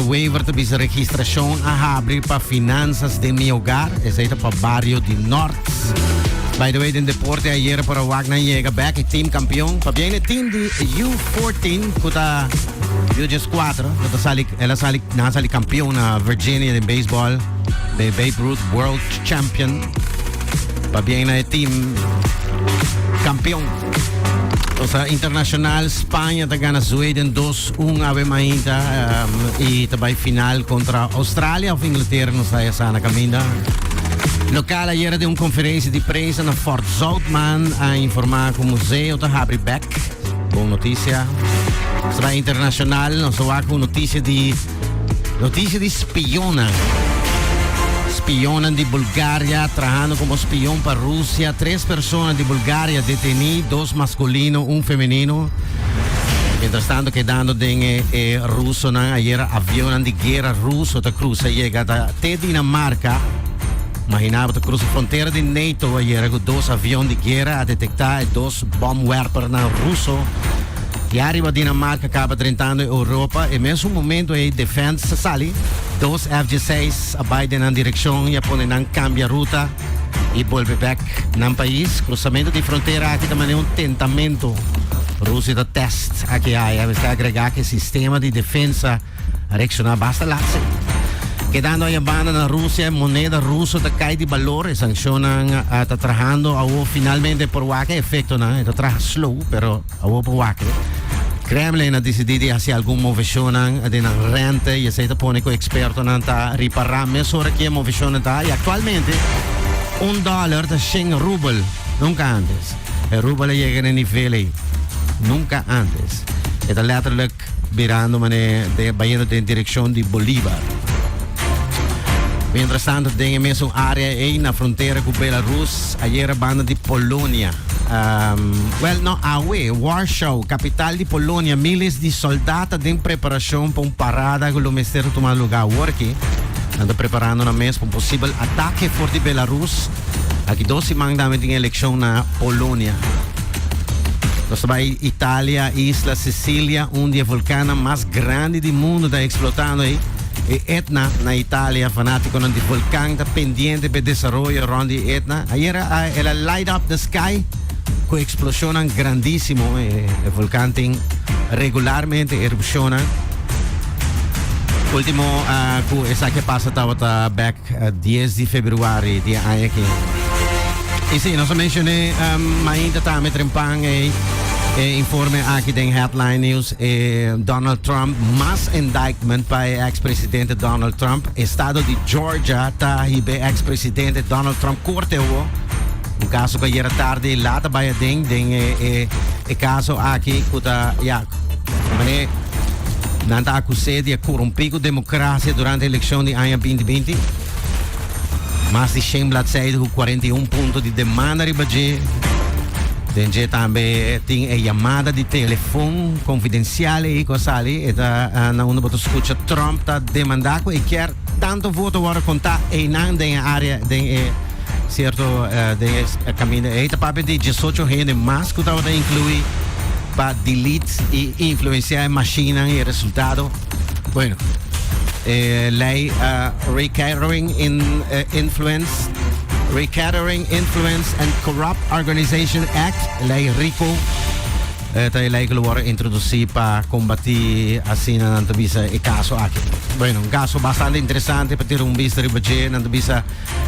waiver de visa registração a abrir para finanças de meu hogar, esse para barrio de Norte. By the way, in deporte ayer para Wagner llega back, team campeão. Para bem, o team de U14, kuta U14, ela sali campeão na Virginia de baseball, de Babe Ruth World Champion. Para bem, o team campeão. O sea, internacional, Espanha está ganhando Sweden 2-1 ave ainda e também final contra Austrália ou Inglaterra, não sei essa na caminha. Local ayer de uma conferência de prensa na Fort Zoutman a informar que o museu está abrindo back. Boa notícia. Será internacional, nós vamos com notícia de espiona. Espionan de Bulgária, trabajando como espión para Rusia. 3 personas de Bulgaria detenidas, 2 masculinos, 1 femenino. Mientras tanto, quedando en ruso, ayer avión de guerra ruso te cruza, llega a Dinamarca. Imaginava que cruza a fronteira de NATO ayer con 2 aviones de guerra a detectar 2 bombwerpers russos. E arriva a Dinamarca, acaba entrando em Europa e mesmo momento a defesa sale 2 F-16 a Biden na direção japonesa cambia ruta e volve back no país. Cruzamento de fronteira aqui também é um tentamento. Rússia da test aqui está agregar que sistema de defesa reaccionar basta lá. Quedando a banda na Rússia, moneda russa está cai de valor e sancionam está trabajando finalmente por o que efeito não está trabalhando slow, pero por o que Kremlin ha decidido de hacer alguna movimiento de la renta y se pone con expertos para reparar mejor que movimiento y actualmente $1 de 100 rubel, nunca antes. El rubel llega a nivel nunca antes. Está letterlijk virando en dirección de Bolívar. Mientras tanto, en esa área en la frontera con Belarus, ayer banda de Polonia. Warsaw, capital de Polônia, miles de soldados em preparação para uma parada que o Ministério tomar lugar aqui. Estão preparando na mesa para um possível ataque forte de Belarus. Aqui 12 semanas de eleição na Polônia. Nós também Itália, Isla Sicília, dos vulcões mais grandes do mundo, está explotando aí. E Etna, na Itália, fanático do vulcão, está pendente para o desenvolvimento around Etna. Ayer ela light up the sky. Com explosão grandíssima, o vulcão tem regularmente erupciona. Último, essa que passa estava back 10 de fevereiro de ano aqui. E sim, nós mencionei ainda também trempang informe aqui da Headline News Donald Trump, mais indictment para ex-presidente Donald Trump. Estado de Georgia está aí ex-presidente Donald Trump corteu. Um caso que ayer tarde lata by ding caso aqui kuta nanta acusado de corromper a democracia durante a eleição de ano 2020. Mais de 100 bladzijden, 41 pontos de demanda ribaje. Denje também tem a chamada de telefone confidencial e coisa ali. Eta na uma botou escuta Trump tá demandando e quer tanto voto agora contar e não tem área certo de caminho e tá para de 18 gente mais que estava incluir para delete e influenciar a máquina e resultado. Bueno, lei Recatering Influence and Corrupt Organization Act, lei RICO. Esta lei que lo introducir para combater assim na visa e caso aqui. Bueno, um caso bastante interessante para ter visto de budget na visa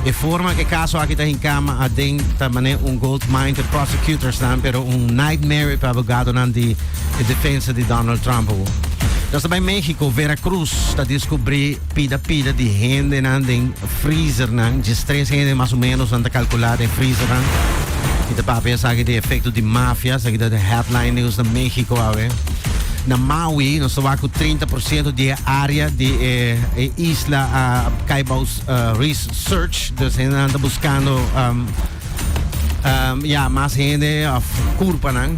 e forma que caso aqui está em cama a dentro também gold mine de prosecutors não, pero nightmare para abogado na de defesa de Donald Trump. Nós também México, Veracruz, está descobrir pida de gente na de freezer não, de 3 gente mais ou menos anda calculado em freezer não. E depois pensar que tem efeito de máfia, aqui da Headline News de México, na Maui, nós estamos com 30% de área de isla Caibaus Research, então a gente anda buscando mais gente, curva, não?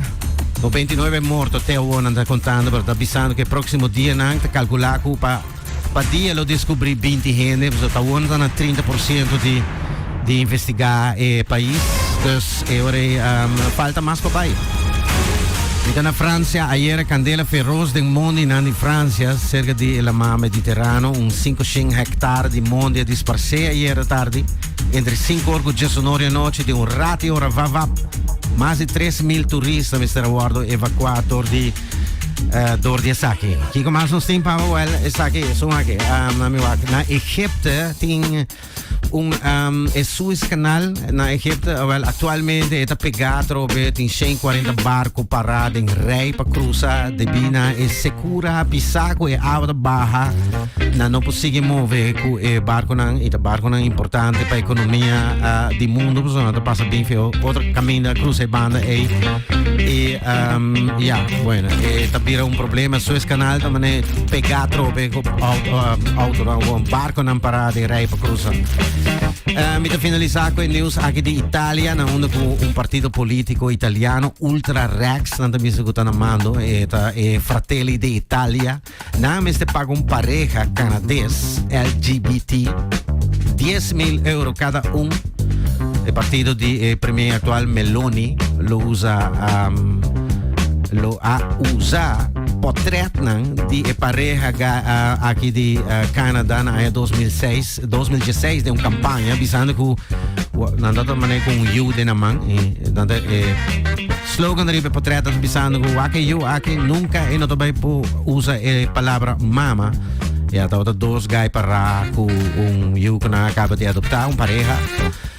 29 mortos, até o ano anda contando, mas está avisando que próximo dia não, está calculado para dia lo descobrir 20 gente, então está o ano está na 30% de investigar o país. Dus falta mais para aí. Na Francia, ieri candela feroz del mondo in Francia, cerca di la Mediterraneo, un 500 hectare di mondo a disparse ieri tardi, entre 5 orgulli sonori a noce di un ratio ravavap, quasi 3.000 turisti mi stanno guardando evacuato di Saki. Chi comincia a stimpare well, Saki, insomma che na Egipte ting il Suez Canal na Egipte well, attualmente è piegato in 140 barco parati in rei per cruzare de bina e sicura pissaco e auto baja na non possiamo muovere con il barco importante per l'economia del mondo bisogna passa ben feo altro cammino cruza e banda e bueno e tabira un problema Suez Canal ma è piegato per auto un barco non parati in rei per cruzare. Mi da finalizzare con il news anche di Italia, un partito politico italiano, Ultra Rex, non mi sto chiamando, e Fratelli d'Italia, mi sta pagando un pareja canadese LGBT, 10.000 euro cada un. Il partito di premier attuale Meloni lo ha usato potretnan di pareja aqui di Canada na 2016 de un campagna bisando ku nandata mané con you na man slogan de potretnan bisando ku aqui nunca e no também usa a palavra mama e até dois guys para com you que acaba de adoptar pareja.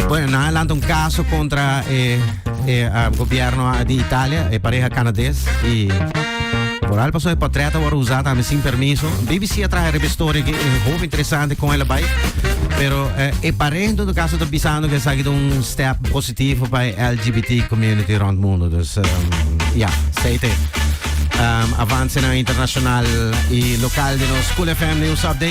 Bueno, lança caso contra o governo di Italia e pareja canadese e por algo passou portreto agora usado também sem permisso. BBC atrai storie que é muito interessante com ela vai. Pero é parente do caso do bisano que sai step positivo para LGBT community around o mundo. Dus seite avança na internacional e local de nos School FM News Update.